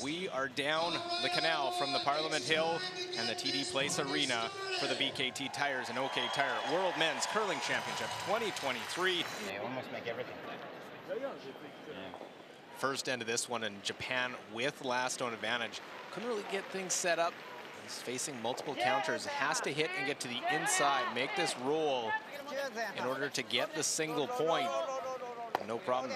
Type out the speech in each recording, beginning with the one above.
we are down the canal from the Parliament Hill and the TD Place Arena for the BKT Tires and OK Tire World Men's Curling Championship 2023. They almost make everything. First end of this one, and Japan with last stone advantage. Couldn't really get things set up. He's facing multiple counters, has to hit and get to the inside, make this roll in order to get the single point. No problem.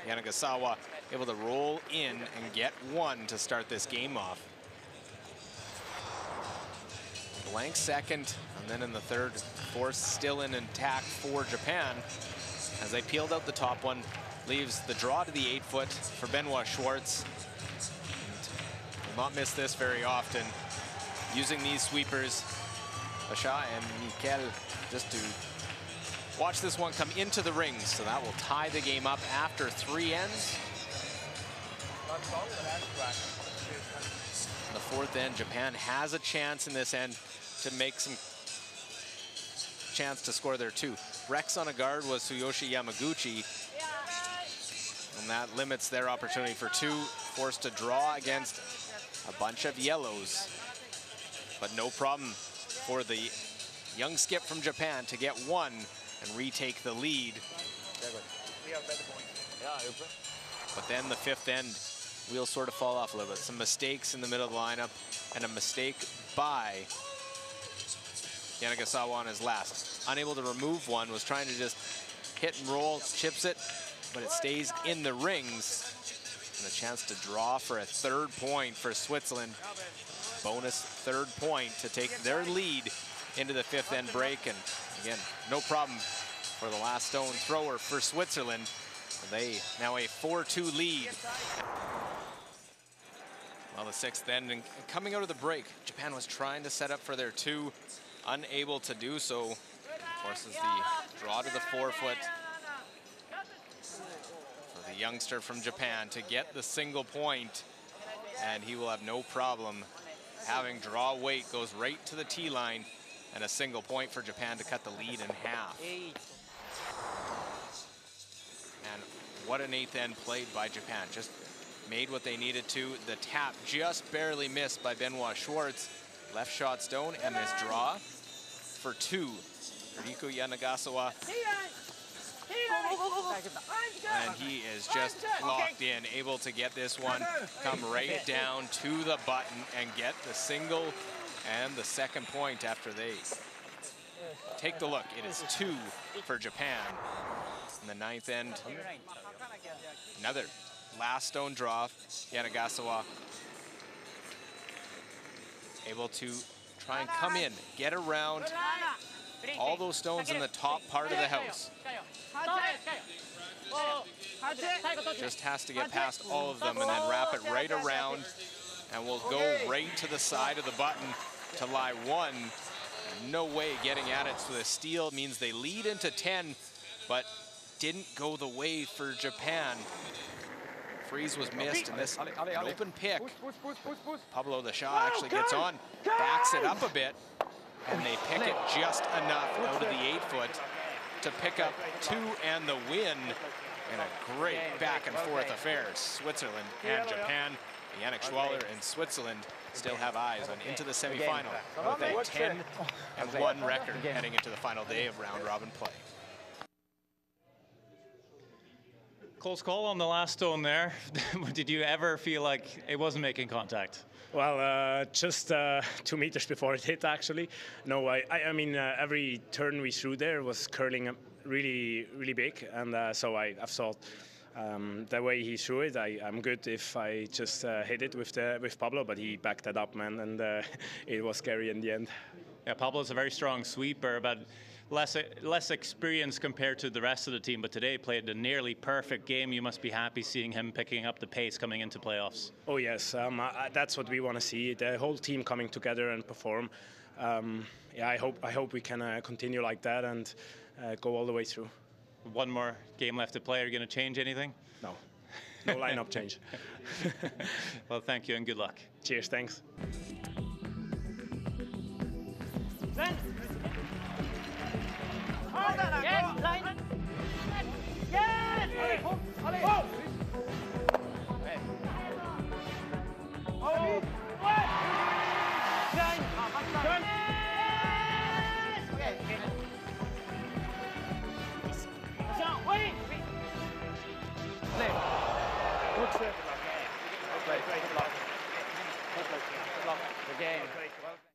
Yanagasawa able to roll in and get one to start this game off. Blank second, and then in the third, force still in attack for Japan. As they peeled out the top one, leaves the draw to the 8-foot for Benoit Schwartz. And will not miss this very often. Using these sweepers, Asha and Mikel just to watch this one come into the rings. So that will tie the game up after 3 ends. The fourth end, Japan has a chance in this end to make some chance to score there too. Rex on a guard was Tsuyoshi Yamaguchi. And that limits their opportunity for 2. Forced to draw against a bunch of yellows. But no problem for the young skip from Japan to get 1 and retake the lead. But then the 5th end, wheels sort of fall off a little bit. Some mistakes in the middle of the lineup and a mistake by Yanagasawa on his last. Unable to remove one, was trying to just hit and roll, chips it, but it stays in the rings. And a chance to draw for a 3rd point for Switzerland. Bonus 3rd point to take their lead into the 5th end break. And again, no problem for the last stone thrower for Switzerland. They now a 4-2 lead. Well, the 6th end, and coming out of the break, Japan was trying to set up for their 2, unable to do so. Forces the draw to the 4-foot for the youngster from Japan to get the single point, and he will have no problem having draw weight, goes right to the tee line, and a single point for Japan to cut the lead in half. And what an 8th end played by Japan. Just made what they needed to. The tap just barely missed by Benoit Schwartz. Left shot stone and this draw for 2. Riku Yanagasawa. And he is just locked in, able to get this one, come right down to the button and get the single and the 2nd point after they take the look. It is 2 for Japan. In the 9th end, another last stone draw. Yanagasawa able to try and come in, get around all those stones in the top part of the house. Just has to get past all of them and then wrap it right around, and will go right to the side of the button to lie 1. No way getting at it, so the steal means they lead into 10, but didn't go the way for Japan. Freeze was missed, and this an open pick. Pablo the Shah actually gets on, backs it up a bit, and they pick it just enough out of the 8-foot to pick up 2 and the win in a great back and forth affair. Switzerland and Japan. Yannick Schwaller and Switzerland still have eyes on into the semifinal with a 10-1 record heading into the final day of round robin play. Close call on the last stone there. Did you ever feel like it wasn't making contact? Well, just 2 meters before it hit, actually. No, I mean, every turn we threw there was curling really, really big. And so I thought the way he threw it, I'm good if I just hit it with Pablo, but he backed that up, man, and it was scary in the end. Yeah, Pablo's a very strong sweeper, but less experience compared to the rest of the team, but today played a nearly perfect game. You must be happy seeing him picking up the pace coming into playoffs. Oh yes, that's what we want to see, the whole team coming together and perform. Yeah, I hope we can continue like that and go all the way through. One more game left to play. Are you going to change anything? No lineup change. Well, thank you and good luck. Cheers, thanks. Good luck. Good luck. Good luck. The game.